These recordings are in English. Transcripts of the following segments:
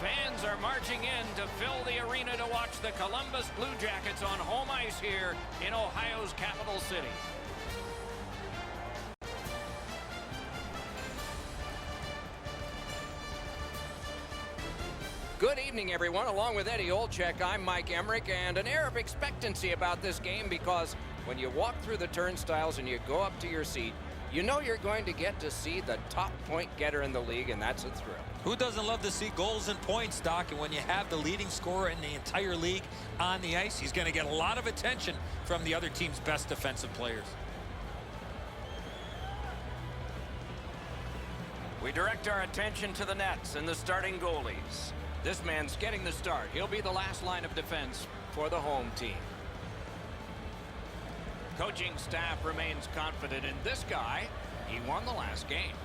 Fans are marching in to fill the arena to watch the Columbus Blue Jackets on home ice here in Ohio's capital city. Good evening, everyone. Along with Eddie Olczyk, I'm Mike Emmerich, and an air of expectancy about this game because when you walk through the turnstiles and you go up to your seat, you know you're going to get to see the top point getter in the league, and that's a thrill. Who doesn't love to see goals and points, Doc? And when you have the leading scorer in the entire league on the ice, he's going to get a lot of attention from the other team's best defensive players. We direct our attention to the nets and the starting goalies. This man's getting the start. He'll be the last line of defense for the home team. Coaching staff remains confident in this guy. He won the last game.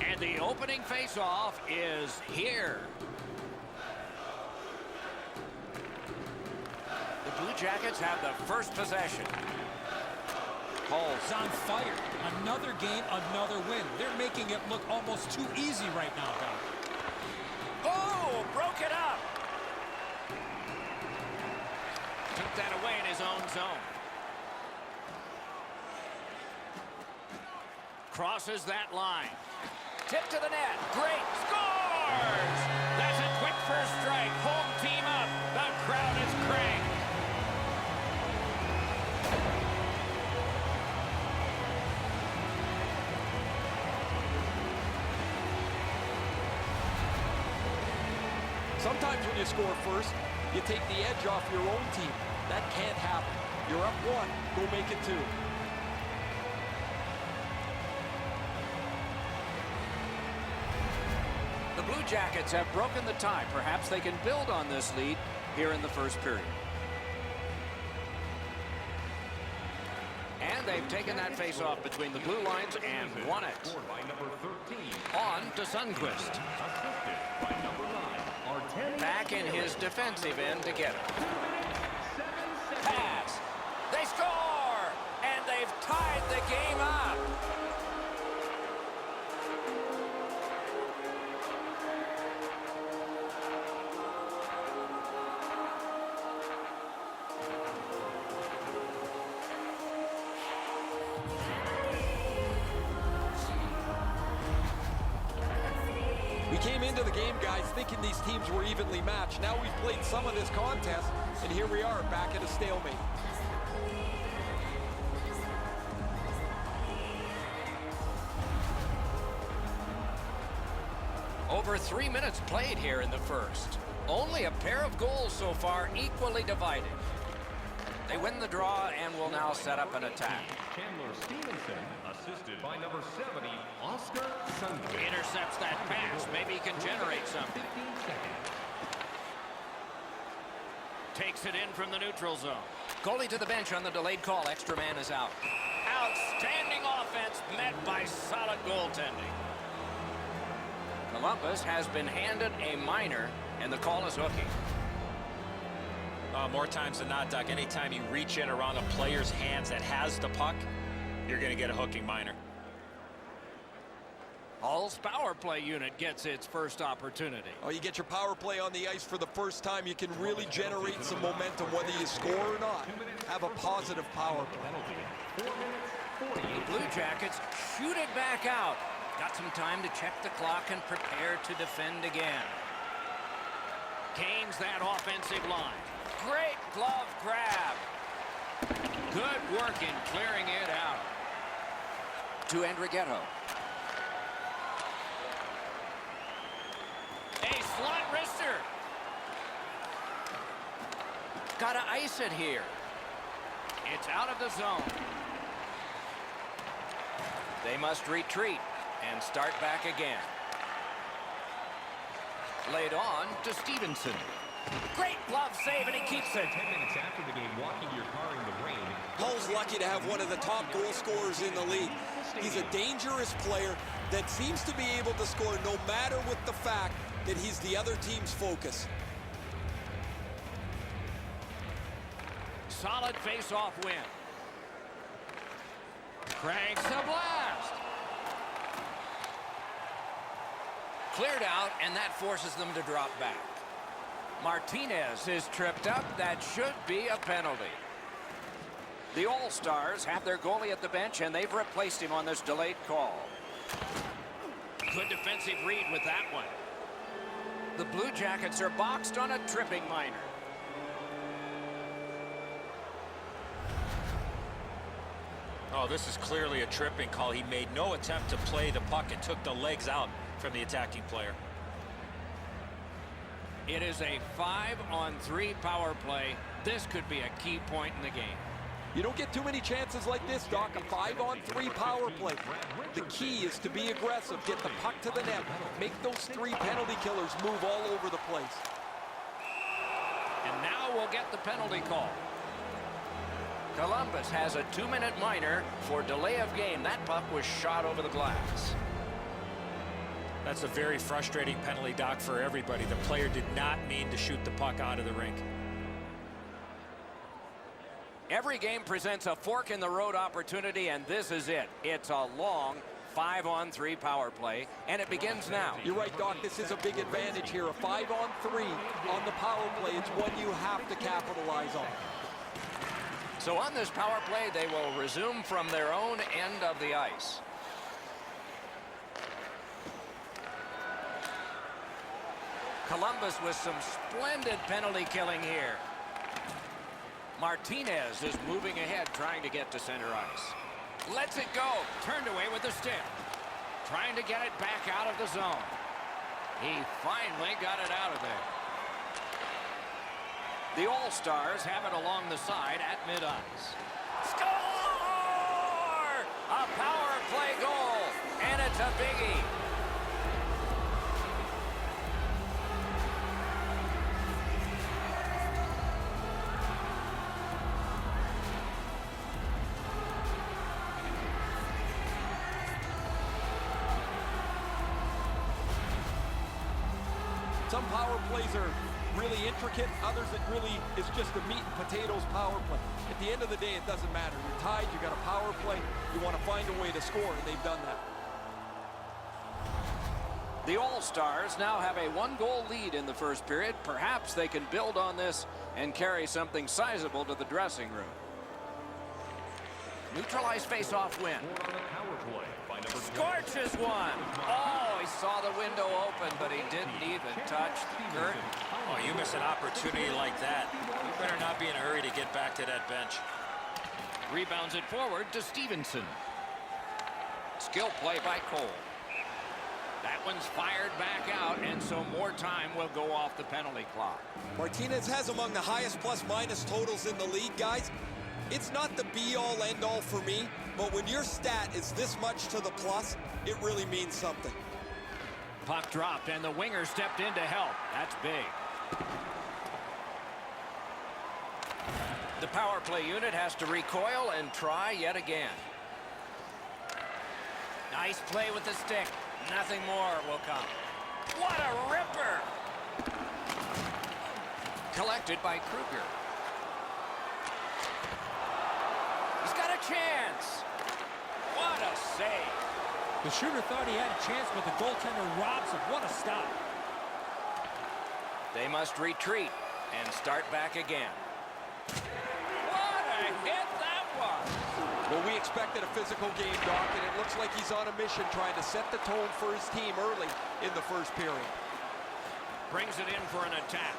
And the opening face-off is here. The Blue Jackets have the first possession. Hull's on fire. Another game, another win. They're making it look almost too easy right now, Doc. Oh, broke it up. Took that away in his own zone. Crosses that line. Tip to the net. Great. Scores! That's a quick first strike. Home team up. The crowd is cranked. Sometimes when you score first, you take the edge off your own team. That can't happen. You're up one. Go make it two. The Blue Jackets have broken the tie. Perhaps they can build on this lead here in the first period. And they've taken that face-off between the blue lines and won it. On to Sundqvist. Back in his defensive end to get it. Pass. They score! And they've tied the game up. We came into the game, guys, thinking these teams were evenly matched. Now we've played some of this contest, and here we are, back at a stalemate. Over 3 minutes played here in the first. Only a pair of goals so far, equally divided. They win the draw and will now set up an attack. Assisted by number 70, Oscar Sundqvist. Intercepts that pass. Maybe he can generate something. Takes it in from the neutral zone. Goalie to the bench on the delayed call. Extra man is out. Outstanding offense met by solid goaltending. Columbus has been handed a minor, and the call is hooking. More times than not, Doc, anytime you reach in around a player's hands that has the puck, you're going to get a hooking minor. Hull's power play unit gets its first opportunity. Oh, you get your power play on the ice for the first time. You can really generate some momentum, whether you score or not. Have a positive power play. The Blue Jackets shoot it back out. Got some time to check the clock and prepare to defend again. Gains that offensive line. Great glove grab. Good work in clearing it out. To Andrighetto. A slot wrister. Gotta ice it here. It's out of the zone. They must retreat and start back again. Laid on to Stevenson. Great glove save, and he keeps it. 10 minutes after the game, walking your car in the rain. Hull's lucky to have one of the top goal scorers in the league. He's a dangerous player that seems to be able to score no matter what the fact that he's the other team's focus. Solid face-off win. Cranks a blast. Cleared out, and that forces them to drop back. Martinez is tripped up. That should be a penalty. The All-Stars have their goalie at the bench, and they've replaced him on this delayed call. Good defensive read with that one. The Blue Jackets are boxed on a tripping minor. Oh, this is clearly a tripping call. He made no attempt to play the puck and took the legs out from the attacking player. It is a 5-on-3 power play. This could be a key point in the game. You don't get too many chances like this, Doc. A 5-on-3 power play. The key is to be aggressive, get the puck to the net, make those 3 penalty killers move all over the place. And now we'll get the penalty call. Columbus has a 2-minute minor for delay of game. That puck was shot over the glass. That's a very frustrating penalty, Doc, for everybody. The player did not mean to shoot the puck out of the rink. Every game presents a fork-in-the-road opportunity, and this is it. It's a long 5-on-3 power play, and it begins now. You're right, Doc. This is a big advantage here. A 5-on-3 on the power play. It's one you have to capitalize on. So on this power play, they will resume from their own end of the ice. Columbus with some splendid penalty killing here. Martinez is moving ahead, trying to get to center ice. Lets it go. Turned away with the stick. Trying to get it back out of the zone. He finally got it out of there. The All-Stars have it along the side at mid-ice. Score! A power play goal, and it's a biggie. Some power plays are really intricate, others it really is just a meat and potatoes power play. At the end of the day, it doesn't matter. You're tied, you got a power play, you want to find a way to score, and they've done that. The All-Stars now have a 1-goal lead in the first period. Perhaps they can build on this and carry something sizable to the dressing room. Neutralized face-off win. Scorches one. Oh, he saw the window open, but he didn't even touch the curtain. Oh, you miss an opportunity like that. You better not be in a hurry to get back to that bench. Rebounds it forward to Stevenson. Skill play by Cole. That one's fired back out, and so more time will go off the penalty clock. Martinez has among the highest plus-minus totals in the league, guys. It's not the be-all, end-all for me, but when your stat is this much to the plus, it really means something. Puck dropped, and the winger stepped in to help. That's big. The power play unit has to recoil and try yet again. Nice play with the stick. Nothing more will come. What a ripper! Collected by Kruger. He's got a chance. What a save. The shooter thought he had a chance, but the goaltender robs him. What a stop. They must retreat and start back again. What a hit that was. Well, we expected a physical game, Doc, and it looks like he's on a mission trying to set the tone for his team early in the first period. Brings it in for an attack.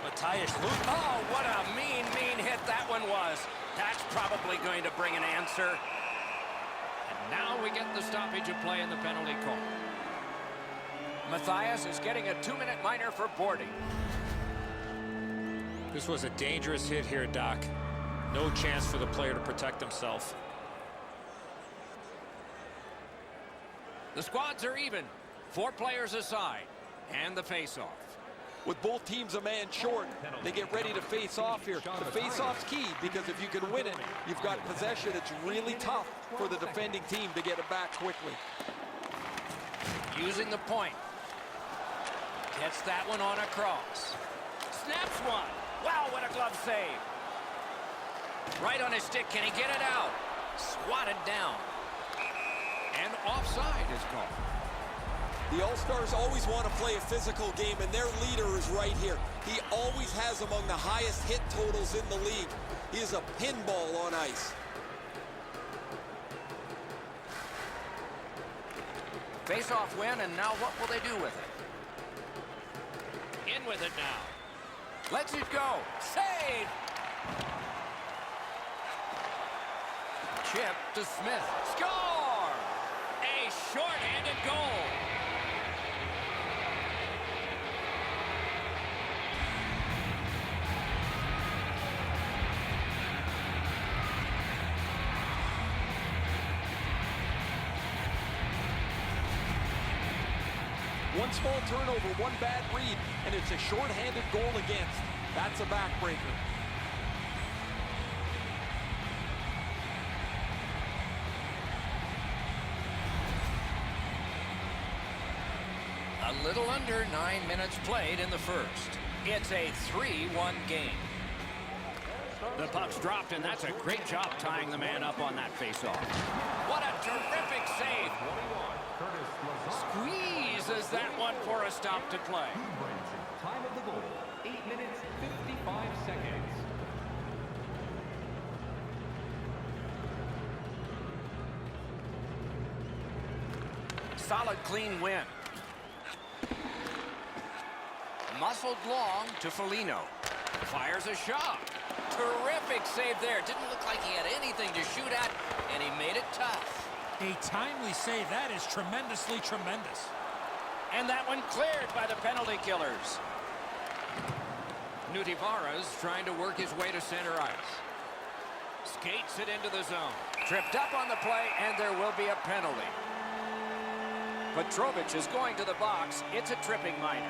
Matthias Luke. Oh, what a mean hit that one was. That's probably going to bring an answer. And now we get the stoppage of play in the penalty call. Matthias is getting a 2-minute minor for boarding. This was a dangerous hit here, Doc. No chance for the player to protect himself. The squads are even. 4 players aside. And the face-off. With both teams a man short, they get ready to face off here. The face-off's key, because if you can win it, you've got possession. It's really tough for the defending team to get it back quickly. Using the point. Gets that one on a cross. Snaps one. Wow, what a glove save. Right on his stick. Can he get it out? Swatted down. And offside is called. The All-Stars always want to play a physical game, and their leader is right here. He always has among the highest hit totals in the league. He is a pinball on ice. Face-off win, and now what will they do with it? In with it now. Lets it go. Save! Chip to Smith. Score! A short-handed goal. One small turnover, one bad read, and it's a short-handed goal against. That's a backbreaker. A little under 9 minutes played in the first. It's a 3-1 game. The puck's dropped, and that's a great job tying the man up on that faceoff. What a terrific save. Squeezes that one for a stop to play. Time of the goal, 8 minutes, 55 seconds. Solid, clean win. Muscled long to Foligno. Fires a shot. Terrific save there. Didn't look like he had anything to shoot at, and he made it tough. A timely save. That is tremendously tremendous. And that one cleared by the penalty killers. Nutivaras trying to work his way to center ice. Skates it into the zone. Tripped up on the play, and there will be a penalty. Petrovic is going to the box. It's a tripping minor.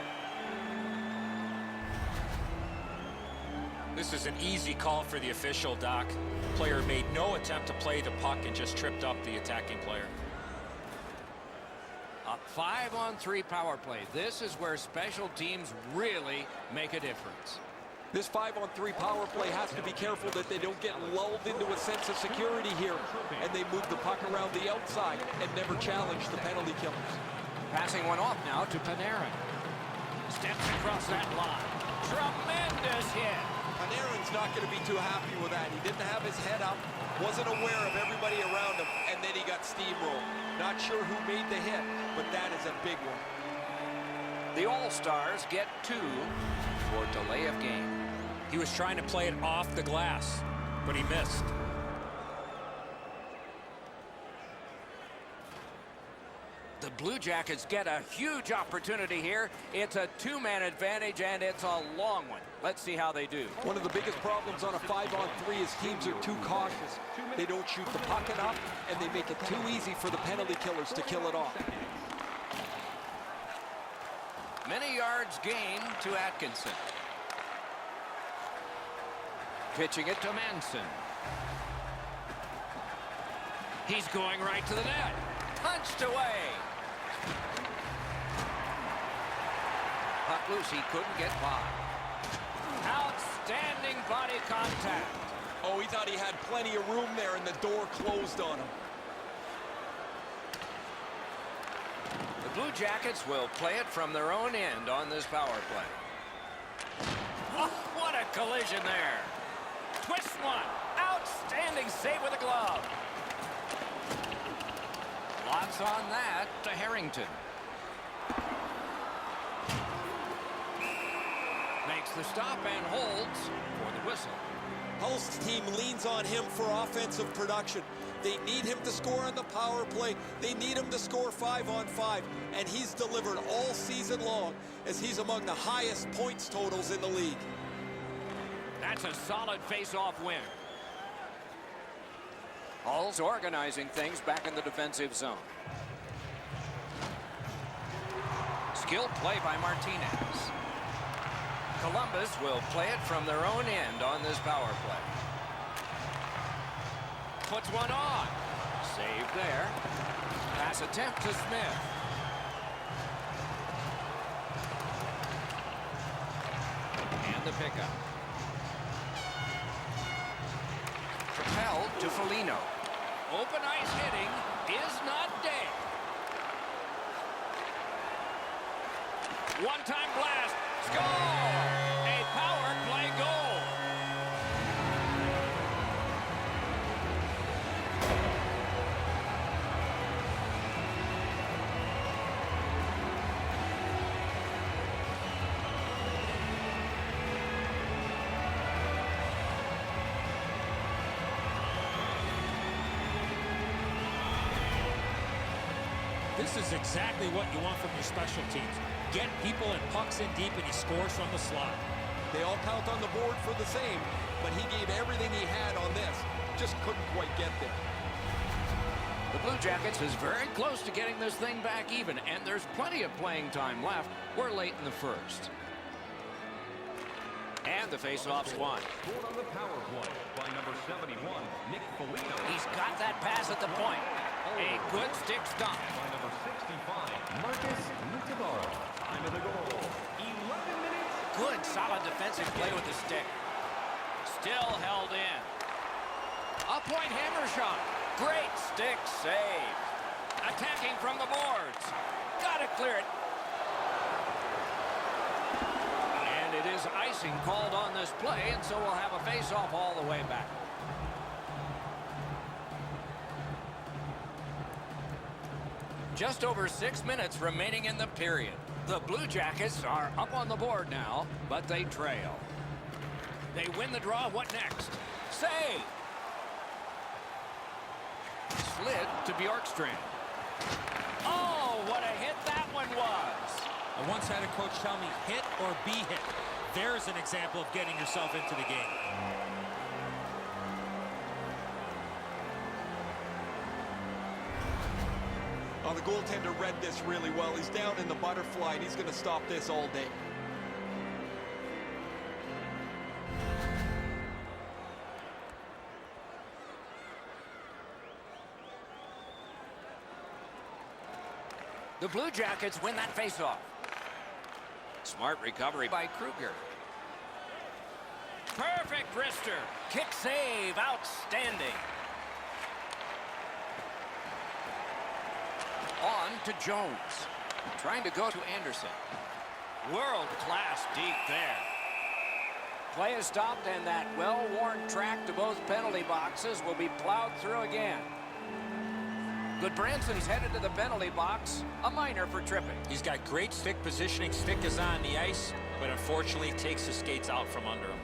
This is an easy call for the official, Doc. Player made no attempt to play the puck and just tripped up the attacking player. A 5-on-3 power play. This is where special teams really make a difference. This 5-on-3 power play has to be careful that they don't get lulled into a sense of security here, and they move the puck around the outside and never challenge the penalty killers. Passing one off now to Panarin. Steps across that line. Tremendous hit. Panarin's not going to be too happy with that. He didn't have his head up, wasn't aware of everybody around him, and then he got steamrolled. Not sure who made the hit, but that is a big one. The All-Stars get 2 for delay of game. He was trying to play it off the glass, but he missed. The Blue Jackets get a huge opportunity here. It's a 2-man advantage, and it's a long one. Let's see how they do. One of the biggest problems on a 5-on-3 is teams are too cautious. They don't shoot the puck enough, and they make it too easy for the penalty killers to kill it off. Many yards gained to Atkinson. Pitching it to Manson. He's going right to the net. Punched away. Puck loose, he couldn't get by. Outstanding body contact. Oh, he thought he had plenty of room there, and the door closed on him. The Blue Jackets will play it from their own end on this power play. Oh, what a collision there. Twist one. Outstanding save with a glove. Lots on that to Harrington. Makes the stop and holds for the whistle. Hull's team leans on him for offensive production. They need him to score on the power play. They need him to score 5-on-5. And he's delivered all season long as he's among the highest points totals in the league. That's a solid face-off win. Hull's organizing things back in the defensive zone. Skilled play by Martinez. Columbus will play it from their own end on this power play. Puts one on. Save there. Pass attempt to Smith. And the pickup. Propelled to Foligno. Open ice hitting is not there. One-time blast. Score! A power play goal. This is exactly what you want from your special teams. Get people and pucks in deep, and he scores from the slot. They all count on the board for the same, but he gave everything he had on this. Just couldn't quite get there. The Blue Jackets is very close to getting this thing back even, and there's plenty of playing time left. We're late in the first. And the face-off's won. Scored on the power play by number 71, Nick Foligno. He's got that pass at the point. A good stick stop. By number 65, Marcus Mutabaro. Time of the goal, 11 minutes. Good, solid defensive play with the stick. Still held in. A point hammer shot. Great stick save. Attacking from the boards. Gotta clear it. And it is icing called on this play, and so we'll have a face-off all the way back. Just over 6 minutes remaining in the period. The Blue Jackets are up on the board now, but they trail. They win the draw. What next? Save! Slid to Bjorkstrand. Oh, what a hit that one was! I once had a coach tell me, hit or be hit. There's an example of getting yourself into the game. Oh, the goaltender read this really well. He's down in the butterfly, and he's going to stop this all day. The Blue Jackets win that faceoff. Smart recovery by Kruger. Perfect wrister. Kick save. Outstanding. On to Jones. Trying to go to Anderson. World-class deep there. Play is stopped, and that well-worn track to both penalty boxes will be plowed through again. Goodbranson's headed to the penalty box. A minor for tripping. He's got great stick positioning. Stick is on the ice, but unfortunately takes the skates out from under him.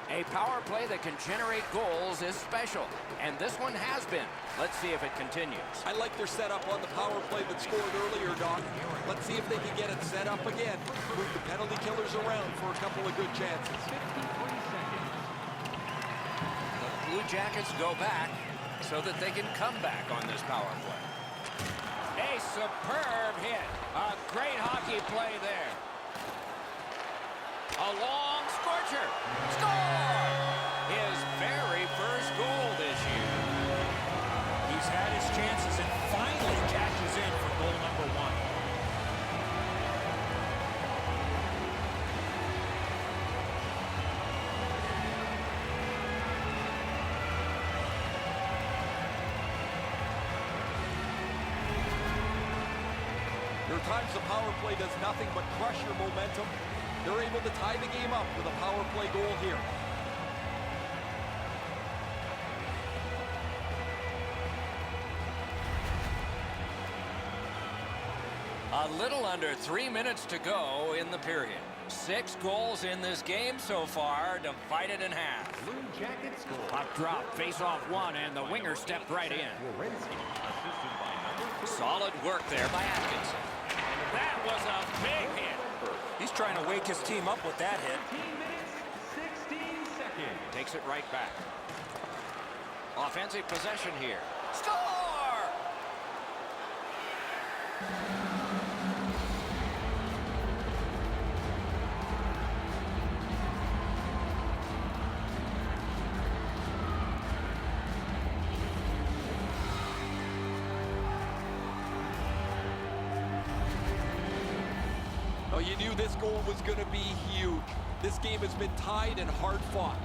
A power play that can generate goals is special, and this one has been. Let's see if it continues. I like their setup on the power play that scored earlier, Doc. Let's see if they can get it set up again. Move the penalty killers around for a couple of good chances. 53 seconds. The Blue Jackets go back so that they can come back on this power play. A superb hit. A great hockey play there. A long scorcher. Score! His very first goal this year. He's had his chances and finally cashes in for goal number 1. There are times the power play does nothing but crush your momentum. They're able to tie the game up with a power play goal here. A little under 3 minutes to go in the period. 6 goals in this game so far, divided in half. Blue Jackets score. Puck drop, face-off one, and the winger stepped right in. Werenski, assisted by number 3. Solid work there by Atkinson. That was a big hit. He's trying to wake his team up with that hit. 15 minutes, 16 seconds. Takes it right back. Offensive possession here. Score! Oh, you knew this goal was going to be huge. This game has been tied and hard fought.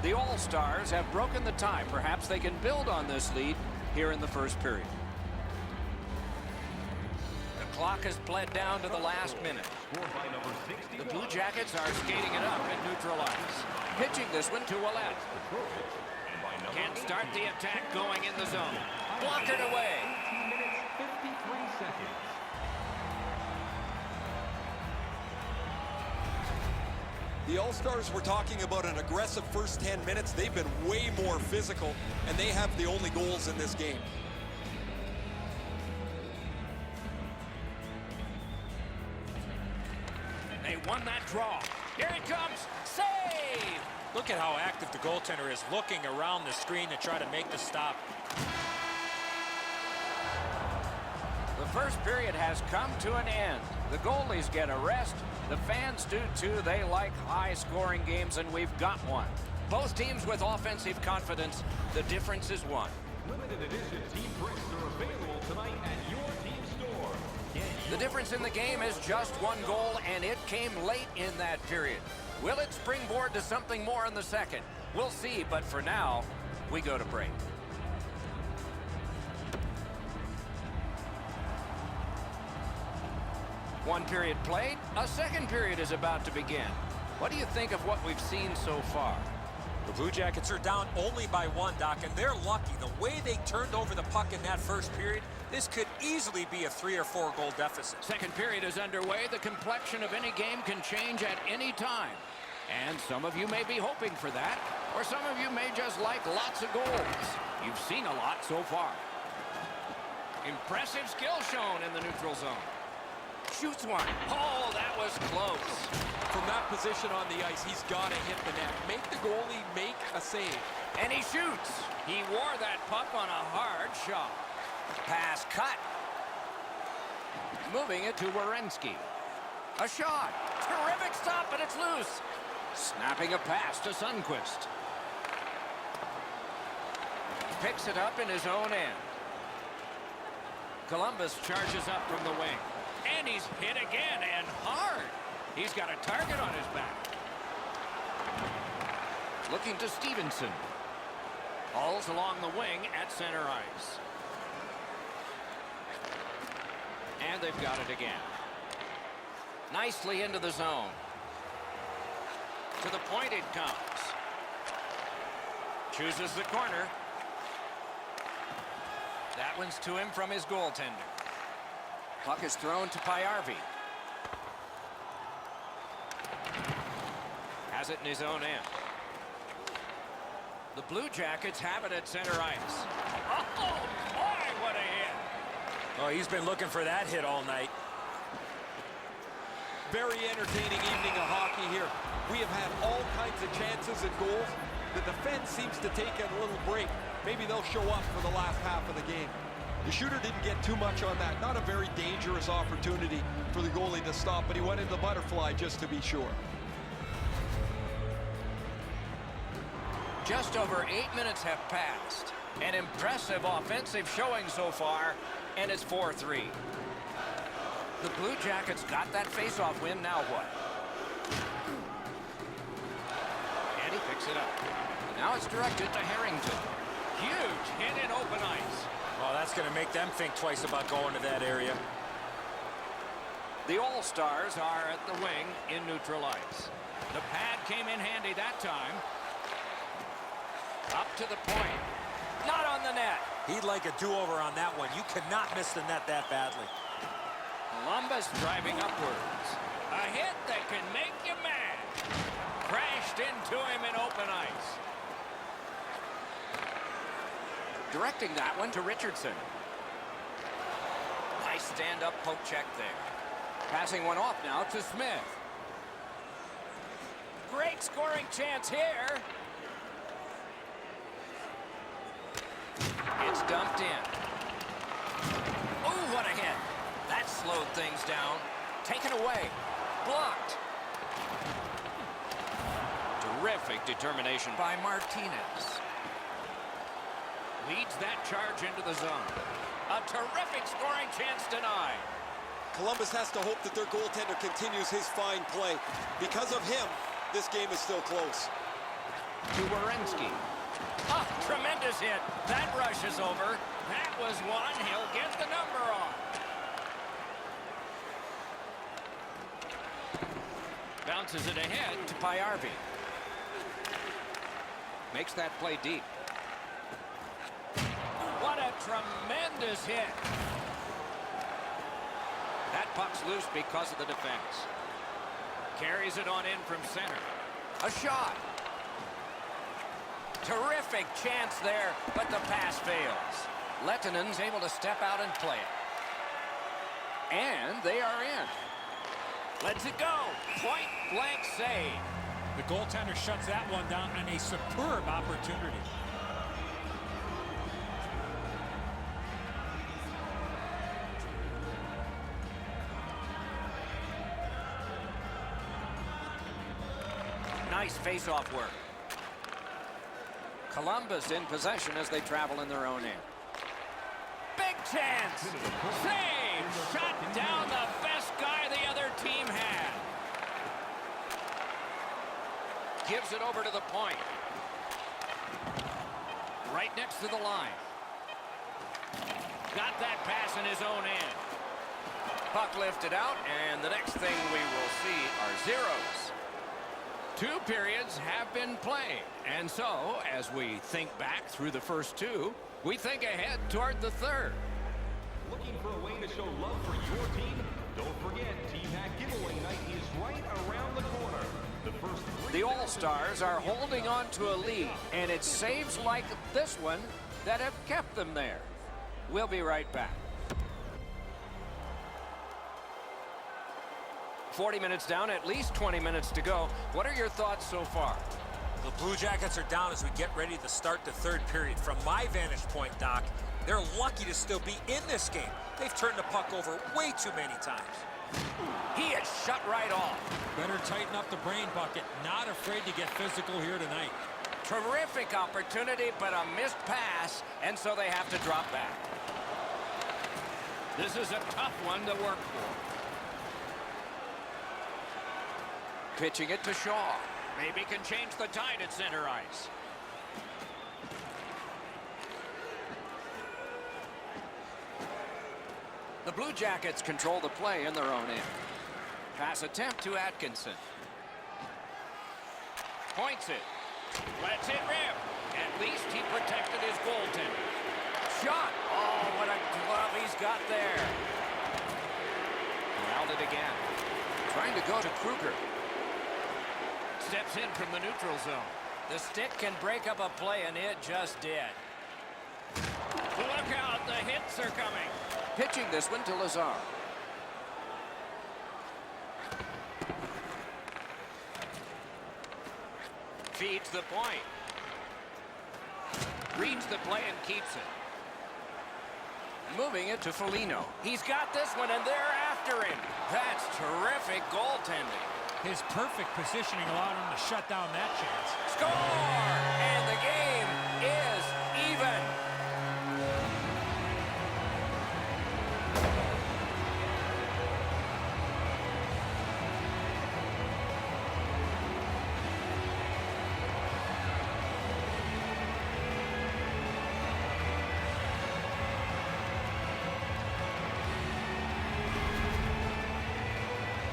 The All-Stars have broken the tie. Perhaps they can build on this lead here in the first period. The clock has bled down to the last minute. The Blue Jackets are skating it up at neutral ice. Pitching this one to Ouellette. Can't start the attack going in the zone. Blockered away. 18 minutes, 53 seconds. The All-Stars were talking about an aggressive first 10 minutes. They've been way more physical, and they have the only goals in this game. They won that draw. Here it comes. Save! Look at how active the goaltender is, looking around the screen to try to make the stop. The first period has come to an end. The goalies get a rest. The fans do too. They like high-scoring games, and we've got one. Both teams with offensive confidence. The difference is one. Limited edition team bricks are available tonight at your team store. The difference in the game is just one goal, and it came late in that period. Will it springboard to something more in the second? We'll see, but for now, we go to break. One period played, a second period is about to begin. What do you think of what we've seen so far? The Blue Jackets are down only by one, Doc, and they're lucky. The way they turned over the puck in that first period, this could easily be a 3 or 4 goal deficit. Second period is underway. The complexion of any game can change at any time. And some of you may be hoping for that, or some of you may just like lots of goals. You've seen a lot so far. Impressive skill shown in the neutral zone. Shoots one. Oh, that was close. From that position on the ice, he's got to hit the net. Make the goalie make a save. And he shoots. He wore that puck on a hard shot. Pass cut. Moving it to Werenski. A shot. Terrific stop, but it's loose. Snapping a pass to Sundqvist. Picks it up in his own end. Columbus charges up from the wing. And he's hit again, and hard. He's got a target on his back. Looking to Stevenson. Hauls along the wing at center ice. And they've got it again. Nicely into the zone. To the point it comes. Chooses the corner. That one's to him from his goaltender. Puck is thrown to Pajärvi. Has it in his own end. The Blue Jackets have it at center ice. Oh, boy, what a hit. Oh, he's been looking for that hit all night. Very entertaining evening of hockey here. We have had all kinds of chances and goals. The defense seems to take a little break. Maybe they'll show up for the last half of the game. The shooter didn't get too much on that. Not a very dangerous opportunity for the goalie to stop, but he went in the butterfly just to be sure. Just over 8 minutes have passed. An impressive offensive showing so far, and it's 4-3. The Blue Jackets got that face-off win. Now what? And he picks it up. Now it's directed to Harrington. Huge hit in open ice. Well, that's going to make them think twice about going to that area. The All-Stars are at the wing in neutral ice. The pad came in handy that time. Up to the point. Not on the net. He'd like a do-over on that one. You cannot miss the net that badly. Columbus driving upwards. A hit that can make you mad. Crashed into him in open ice. Directing that one to Richardson. Nice stand-up poke check there. Passing one off now to Smith. Great scoring chance here. It's dumped in. Oh, what a hit. That slowed things down. Taken away. Blocked. Terrific determination by Martinez. Leads that charge into the zone. A terrific scoring chance denied. Columbus has to hope that their goaltender continues his fine play. Because of him, this game is still close. to Werenski. Oh, tremendous hit. That rush is over. That was one. He'll get the number on. Bounces it ahead to Payarvi. Makes that play deep. What a tremendous hit. That puck's loose because of the defense. Carries it on in from center. A shot. Terrific chance there, but the pass fails. Lettinen's able to step out and play it. And they are in. Lets it go. Point blank save. The goaltender shuts that one down on a superb opportunity. Nice face-off work. Columbus in possession as they travel in their own end. Big chance. Save. Shut down the best guy the other team had. Gives it over to the point. Right next to the line. Got that pass in his own end. Puck lifted out, and the next thing we will see are zeros. 2 periods have been played, and so as we think back through the first 2, we think ahead toward the third. Looking for a way to show love for your team? Don't forget, Team Hack Giveaway Night is right around the corner. The first 3 The All-Stars are holding on to a lead, and it's saves like this one that have kept them there. We'll be right back. 40 minutes down, at least 20 minutes to go. What are your thoughts so far? The Blue Jackets are down as we get ready to start the third period. From my vantage point, Doc, they're lucky to still be in this game. They've turned the puck over way too many times. He is shut right off. Better tighten up the brain bucket. Not afraid to get physical here tonight. Terrific opportunity, but a missed pass, and so they have to drop back. This is a tough one to work for. Pitching it to Shaw. Maybe can change the tide at center ice. The Blue Jackets control the play in their own end. Pass attempt to Atkinson. Points it. Lets it rip. At least he protected his goaltender. Shot. Oh, what a glove he's got there. Nailed it again. Trying to go to Kruger. Steps in from the neutral zone. The stick can break up a play, and it just did. Look out, the hits are coming. Pitching this one to Lazar. Feeds the point. Reads the play and keeps it. Moving it to Foligno. He's got this one, and they're after him. That's terrific goaltending. His perfect positioning allowed him to shut down that chance. Score! And the game is even.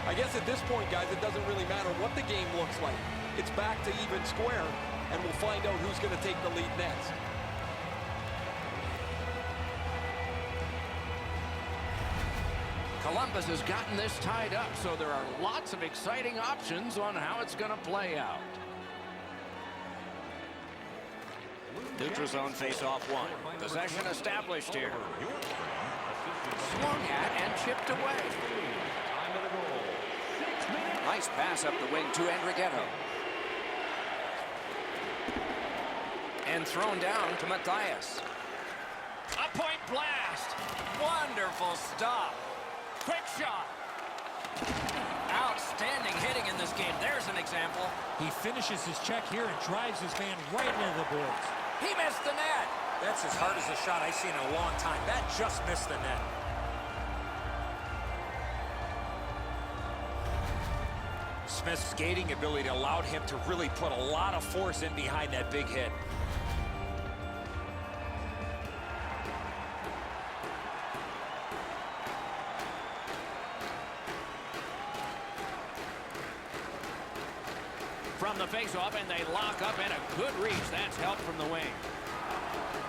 I guess at this point, guys, it doesn't really matter what the game looks like. It's back to even square, and we'll find out who's going to take the lead next. Columbus has gotten this tied up, so there are lots of exciting options on how it's going to play out. Neutral zone face-off one. Possession established here. Swung at and chipped away. Nice pass up the wing to Andrighetto. And thrown down to Matthias. A point blast. Wonderful stop. Quick shot. Outstanding hitting in this game. There's an example. He finishes his check here and drives his man right into the boards. He missed the net. That's as hard as a shot I've seen in a long time. That just missed the net. Smith's skating ability allowed him to really put a lot of force in behind that big hit. From the face-off, and they lock up, and a good reach. That's help from the wing.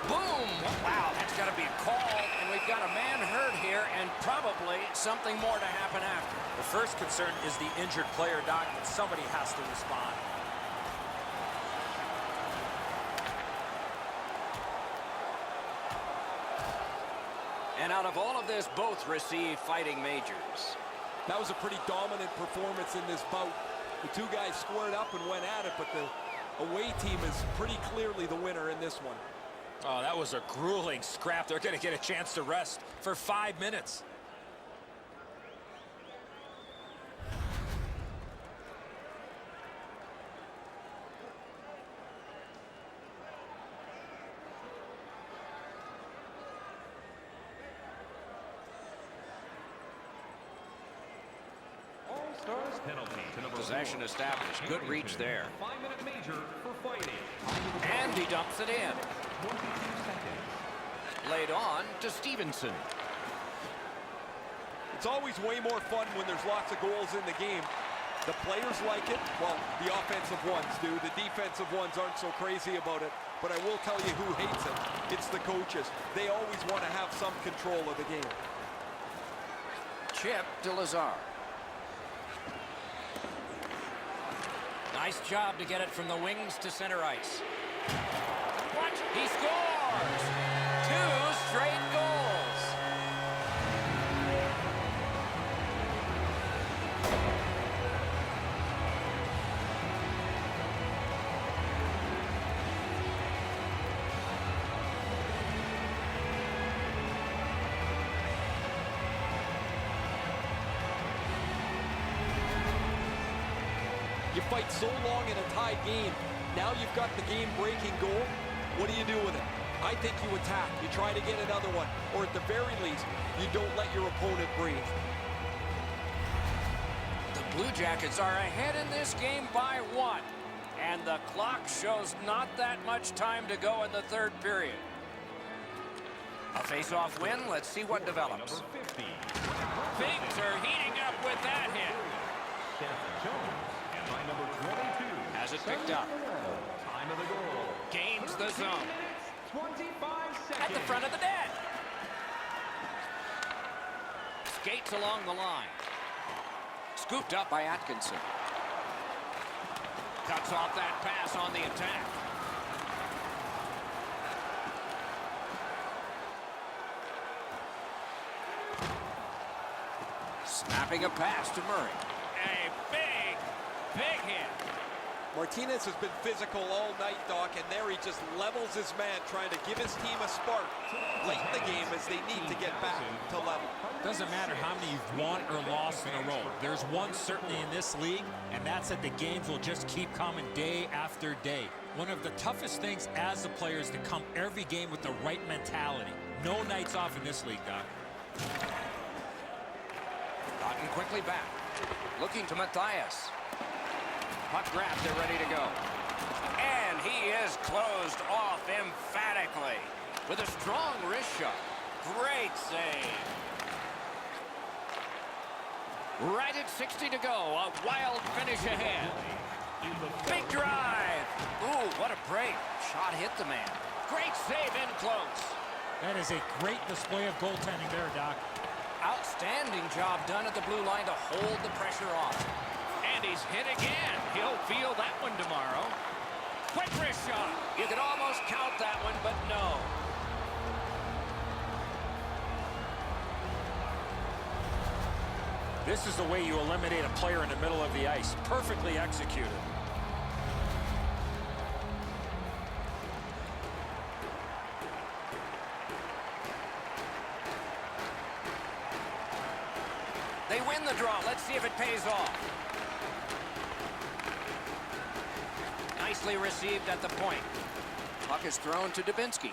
Boom! Wow, that's got to be a call, and we've got a man hurt here, and probably something more to happen after. The first concern is the injured player, Doc, but somebody has to respond. And out of all of this, both receive fighting majors. That was a pretty dominant performance in this bout. The two guys squared up and went at it, but the away team is pretty clearly the winner in this one. Oh, that was a grueling scrap. They're going to get a chance to rest for 5 minutes. All-Stars penalty to number Possession 4. established. Good reach there. 5-minute major for fighting. And he dumps it in. 22 seconds. Laid on to Stevenson. It's always way more fun when there's lots of goals in the game. The players like it. Well, the offensive ones do. The defensive ones aren't so crazy about it. But I will tell you who hates it. It's the coaches. They always want to have some control of the game. Chip to Lazar. Nice job to get it from the wings to center ice. Watch, he scores! 2 straight goals. You fight so long in a tied game. Now you've got the game-breaking goal. What do you do with it? I think you attack. You try to get another one. Or at the very least, you don't let your opponent breathe. The Blue Jackets are ahead in this game by 1. And the clock shows not that much time to go in the third period. A face-off win. Let's see what develops. Number 50. Things are heating up with that hit. Steph Jones. And by number 22. Has it picked up. Time of the goal. Gains the zone. 25 seconds. At the front of the net. Skates along the line. Scooped up by Atkinson. Cuts off that pass on the attack. Snapping a pass to Murray. A big hit. Martinez has been physical all night, Doc, and there he just levels his man, trying to give his team a spark late in the game as they need to get back to level. Doesn't matter how many you've won or lost in a row. There's one certainty in this league, and that's that the games will just keep coming day after day. One of the toughest things as a player is to come every game with the right mentality. No nights off in this league, Doc. Gotten quickly back. Looking to Matthias. Puck grabbed, they're ready to go. And he is closed off emphatically with a strong wrist shot. Great save. Right at 60 to go. A wild finish ahead. Big drive. Ooh, what a break. Shot hit the man. Great save in close. That is a great display of goaltending there, Doc. Outstanding job done at the blue line to hold the pressure off. And he's hit again. He'll feel that one tomorrow. Quick wrist shot. You could almost count that one, but no. This is the way you eliminate a player in the middle of the ice. Perfectly executed. They win the draw. Let's see if it pays off. Nicely received at the point. Puck is thrown to Dubinsky.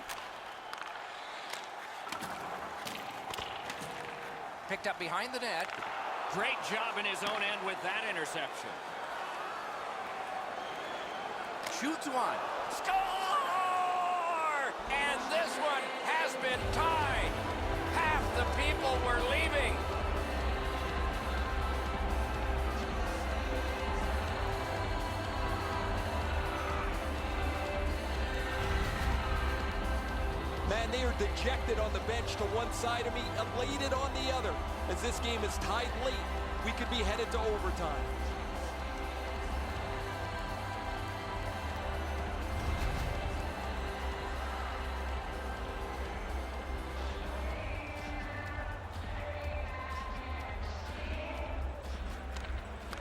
Picked up behind the net. Great job in his own end with that interception. shoots one. Score! And this one has been tied. Half the people were leaving. Man, they are dejected on the bench to one side of me, elated on the other. As this game is tied late, we could be headed to overtime.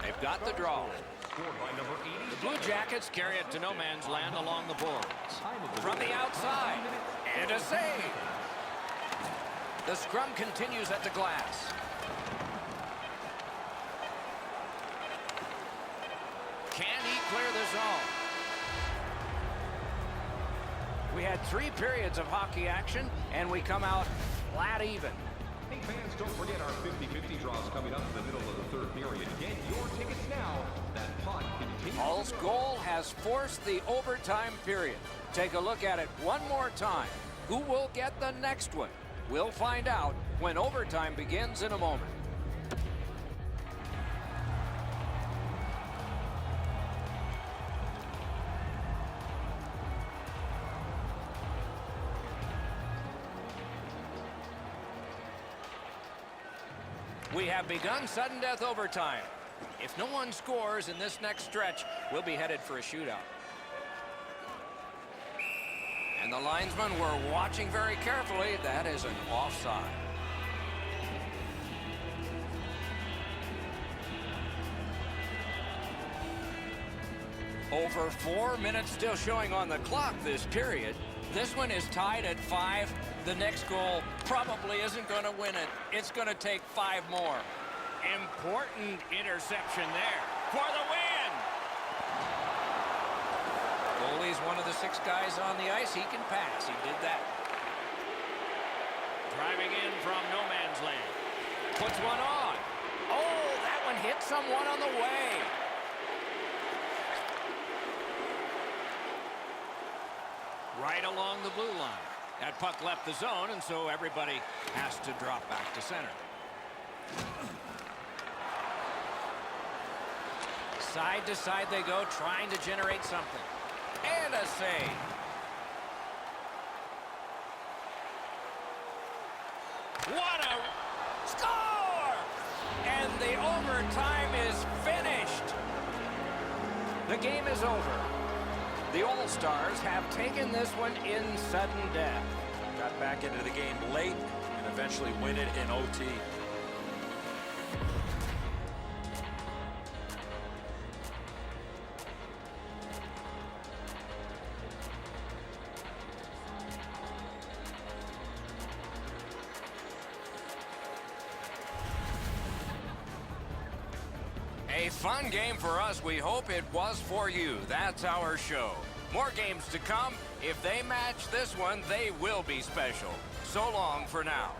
They've got the draw. Scored by number 80. The Blue Jackets carry it to no man's land along the boards. From the outside, and a save. The scrum continues at the glass. Can he clear the zone? We had 3 periods of hockey action, and we come out flat even. Hey fans, don't forget our 50-50 draws coming up in the middle of the third period. Get your tickets now. That puck continues. Hull's goal has forced the overtime period. Take a look at it one more time. Who will get the next one? We'll find out when overtime begins in a moment. We have begun sudden death overtime. If no one scores in this next stretch, we'll be headed for a shootout. And the linesmen were watching very carefully. That is an offside. Over 4 minutes still showing on the clock this period. This one is tied at 5. The next goal probably isn't going to win it. It's going to take 5 more. Important interception there for the win. Goalie's one of the 6 guys on the ice. He can pass. He did that. Driving in from no man's land. Puts one on. Oh, that one hit someone on the way. Right along the blue line. That puck left the zone, and so everybody has to drop back to center. Side to side they go, trying to generate something. And a save. What a score! And the overtime is finished. The game is over. The All-Stars have taken this one in sudden death. Got back into the game late and eventually win it in OT. A fun game for us. We hope it was for you. That's our show. More games to come. If they match this one, they will be special. So long for now.